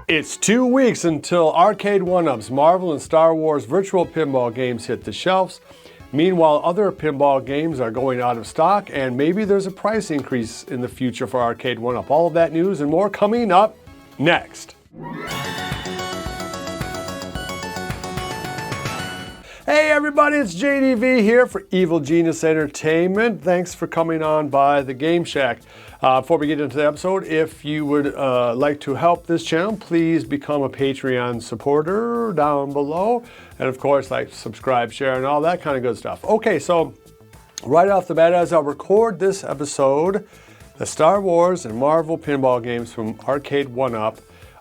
It's 2 weeks until Arcade1up's Marvel and Star Wars virtual pinball games hit the shelves. Meanwhile, other pinball games are going out of stock, and maybe there's a price increase in the future for Arcade1up. All of that news and more coming up next. Hey everybody, it's JDV here for Evil Genius Entertainment. Thanks for coming on by the Game Shack. Before we get into the episode, if you would like to help this channel, please become a Patreon supporter down below. And of course, like, subscribe, share, and all that kind of good stuff. Okay, so right off the bat, as I record this episode, the Star Wars and Marvel pinball games from Arcade1up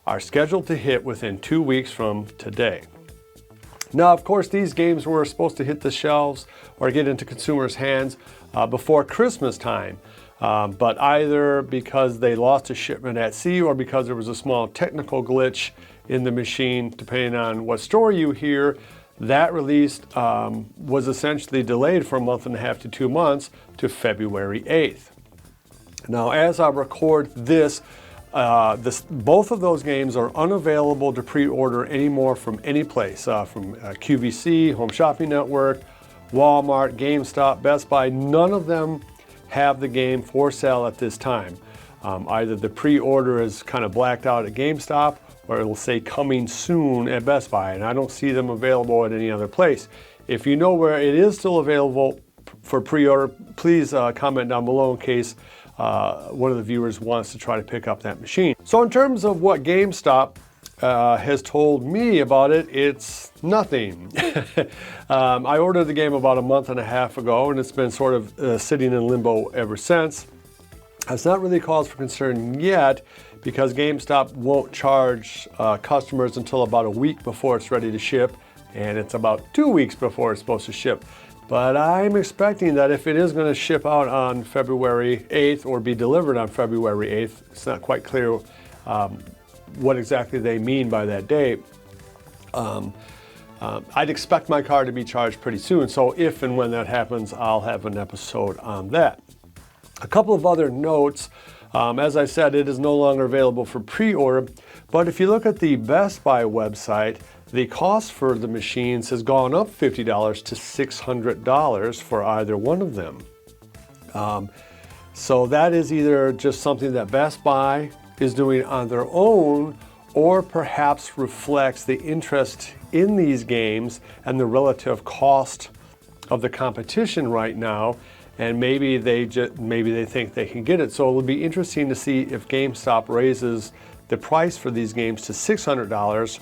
are scheduled to hit within 2 weeks from today. Now, of course, these games were supposed to hit the shelves or get into consumers' hands before Christmas time. But either because they lost a shipment at sea or because there was a small technical glitch in the machine, depending on what story you hear, that release was essentially delayed for a month and a half to 2 months to February 8th. Now, as I record this, both of those games are unavailable to pre-order anymore from any place, from QVC, Home Shopping Network, Walmart, GameStop, Best Buy. None of them have the game for sale at this time. Either the pre-order is kind of blacked out at GameStop, or it'll say coming soon at Best Buy, and I don't see them available at any other place. If you know where it is still available for pre-order, please comment down below in case one of the viewers wants to try to pick up that machine. So in terms of what GameStop has told me about it, it's nothing. I ordered the game about a month and a half ago, and it's been sort of sitting in limbo ever since. It's not really cause for concern yet because GameStop won't charge customers until about a week before it's ready to ship, and it's about 2 weeks before it's supposed to ship. But I'm expecting that if it is going to ship out on February 8th or be delivered on February 8th, it's not quite clear what exactly they mean by that date. I'd expect my car to be charged pretty soon, so if and when that happens, I'll have an episode on that. A couple of other notes. As I said, it is no longer available for pre-order, but if you look at the Best Buy website, the cost for the machines has gone up $50 to $600 for either one of them. So that is either just something that Best Buy is doing on their own, or perhaps reflects the interest in these games and the relative cost of the competition right now, and maybe they think they can get it. So it'll be interesting to see if GameStop raises the price for these games to $600,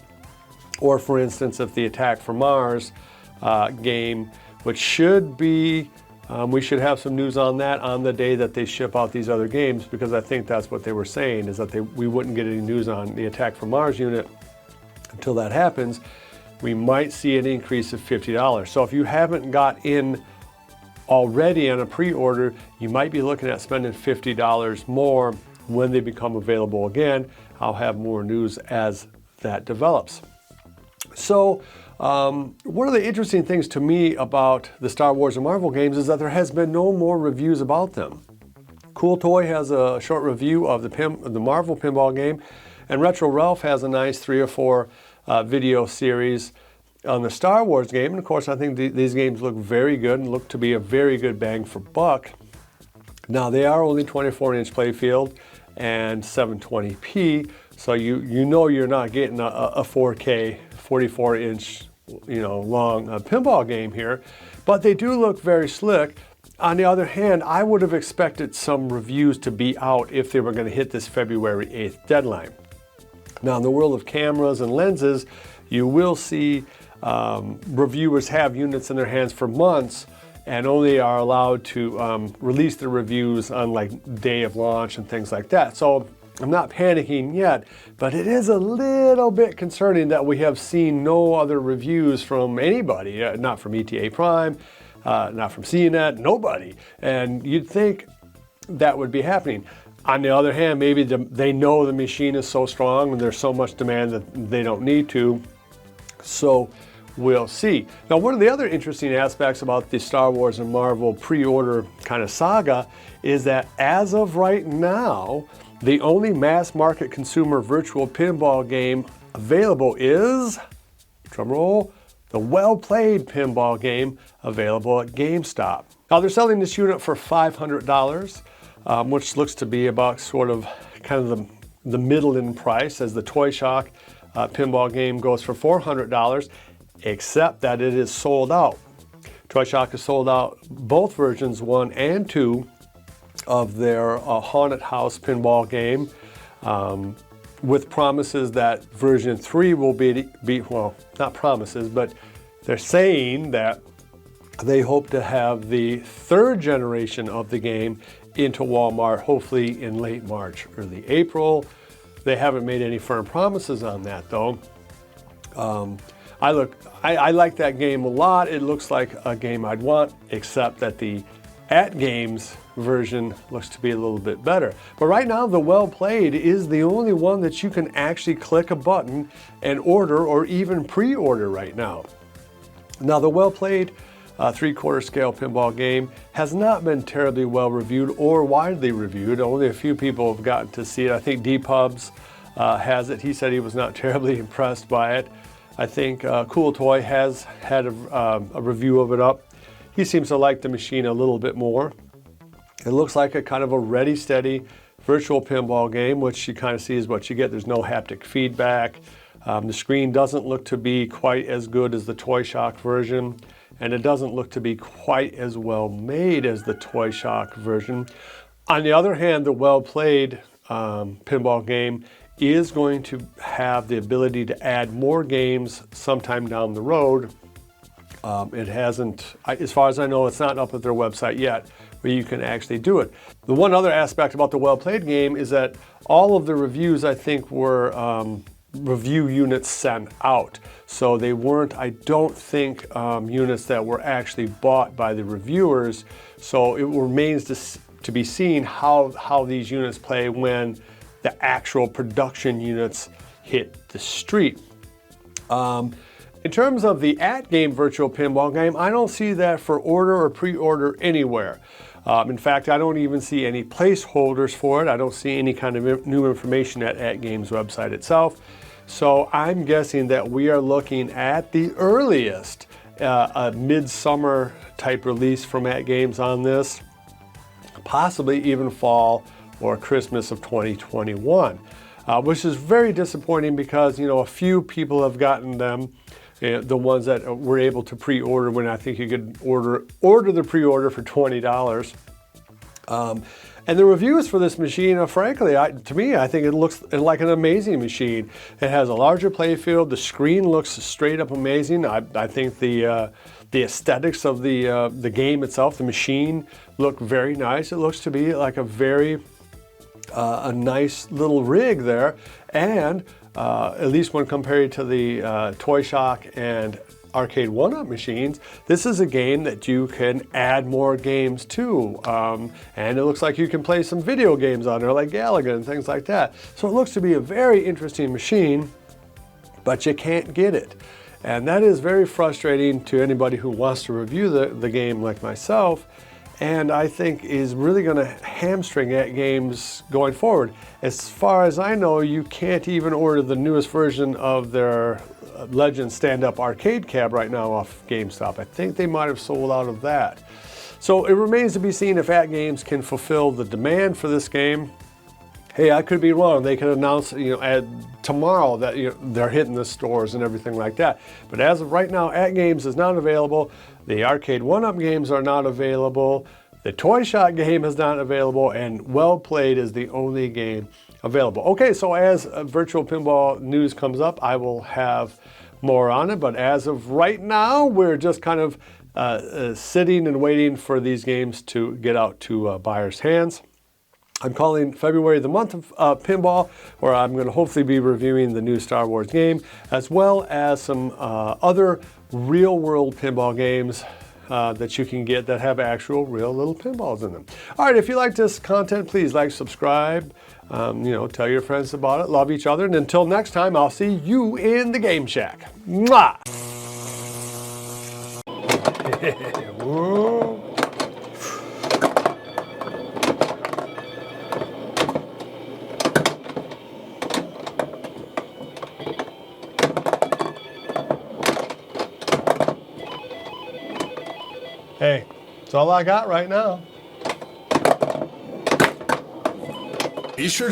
or for instance, if the Attack from Mars game, which should be, we should have some news on that on the day that they ship out these other games, because I think that's what they were saying, is that we wouldn't get any news on the Attack from Mars unit until that happens. We might see an increase of $50. So if you haven't got in already on a pre-order, you might be looking at spending $50 more when they become available again. I'll have more news as that develops. So one of the interesting things to me about the Star Wars and Marvel games is that there has been no more reviews about them. Cool Toy has a short review of the Marvel pinball game, and Retro Ralph has a nice 3 or 4 video series on the Star Wars game. And of course, I think these games look very good and look to be a very good bang for buck. Now, they are only 24-inch playfield and 720p, so you know you're not getting a 4K 44-inch long pinball game here, but they do look very slick. On the other hand, I would have expected some reviews to be out if they were going to hit this February 8th deadline. Now, in the world of cameras and lenses, you will see reviewers have units in their hands for months and only are allowed to release the reviews on like day of launch and things like that. So I'm not panicking yet, but it is a little bit concerning that we have seen no other reviews from anybody, not from ETA Prime, not from CNET, nobody. And you'd think that would be happening. On the other hand, maybe they know the machine is so strong and there's so much demand that they don't need to. So we'll see. Now, one of the other interesting aspects about the Star Wars and Marvel pre-order kind of saga is that as of right now, The only mass market consumer virtual pinball game available is, drumroll, the Well Played Pinball game available at GameStop. Now they're selling this unit for $500, which looks to be about sort of kind of the middle in price, as the Toy Shock pinball game goes for $400, except that it is sold out. Toy Shock is sold out both versions, 1 and 2, of their Haunted House pinball game, with promises that version 3 will be, well, not promises, but they're saying that they hope to have the 3rd generation of the game into Walmart, hopefully in late March, early April. They haven't made any firm promises on that though. I like that game a lot. It looks like a game I'd want, except that the Atgames version looks to be a little bit better. But right now, the Well Played is the only one that you can actually click a button and order, or even pre-order right now. Now, the Well Played 3/4 scale pinball game has not been terribly well reviewed or widely reviewed. Only a few people have gotten to see it. I think D-Pubs has it. He said he was not terribly impressed by it. I think Cool Toy has had a review of it up. He seems to like the machine a little bit more. It looks like a kind of a ready, steady virtual pinball game, which you kind of see is what you get. There's no haptic feedback. The screen doesn't look to be quite as good as the Toy Shock version, and it doesn't look to be quite as well made as the Toy Shock version. On the other hand, the Well Played pinball game is going to have the ability to add more games sometime down the road. It hasn't, as far as I know, it's not up at their website yet, where you can actually do it. The one other aspect about the Well Played game is that all of the reviews, I think, were review units sent out. So they weren't, I don't think, units that were actually bought by the reviewers. So it remains to be seen how these units play when the actual production units hit the street. In terms of the Atgame virtual pinball game, I don't see that for order or pre-order anywhere. In fact, I don't even see any placeholders for it. I don't see any kind of new information at Atgames' website itself. So I'm guessing that we are looking at the earliest a midsummer type release from Atgames on this, possibly even fall or Christmas of 2021, which is very disappointing because, you know, a few people have gotten them. The ones that were able to pre-order, when I think you could order the pre-order for $20. And the reviews for this machine, frankly, to me, I think it looks like an amazing machine. It has a larger playfield. The screen looks straight up amazing. I think the aesthetics of the game itself, the machine, look very nice. It looks to be like a nice little rig there, and at least when compared to the Toy Shock and Arcade1up machines, this is a game that you can add more games to. And it looks like you can play some video games on there, like Galaga and things like that. So it looks to be a very interesting machine, but you can't get it. And that is very frustrating to anybody who wants to review the game like myself, and I think is really going to hamstring Atgames going forward. As far as I know, you can't even order the newest version of their Legend stand-up arcade cab right now off GameStop. I think they might have sold out of that. So it remains to be seen if Atgames can fulfill the demand for this game. Hey, I could be wrong. They could announce, tomorrow that they're hitting the stores and everything like that. But as of right now, Atgames is not available. The Arcade1up games are not available. The Toy Shock game is not available, and Well Played is the only game available. Okay, so as virtual pinball news comes up, I will have more on it. But as of right now, we're just kind of sitting and waiting for these games to get out to buyers' hands. I'm calling February the month of pinball, where I'm going to hopefully be reviewing the new Star Wars game, as well as some other real-world pinball games that you can get that have actual real little pinballs in them. All right, if you like this content, please like, subscribe, tell your friends about it, love each other, and until next time, I'll see you in the Game Shack. Mwah! Hey, that's all I got right now. Be sure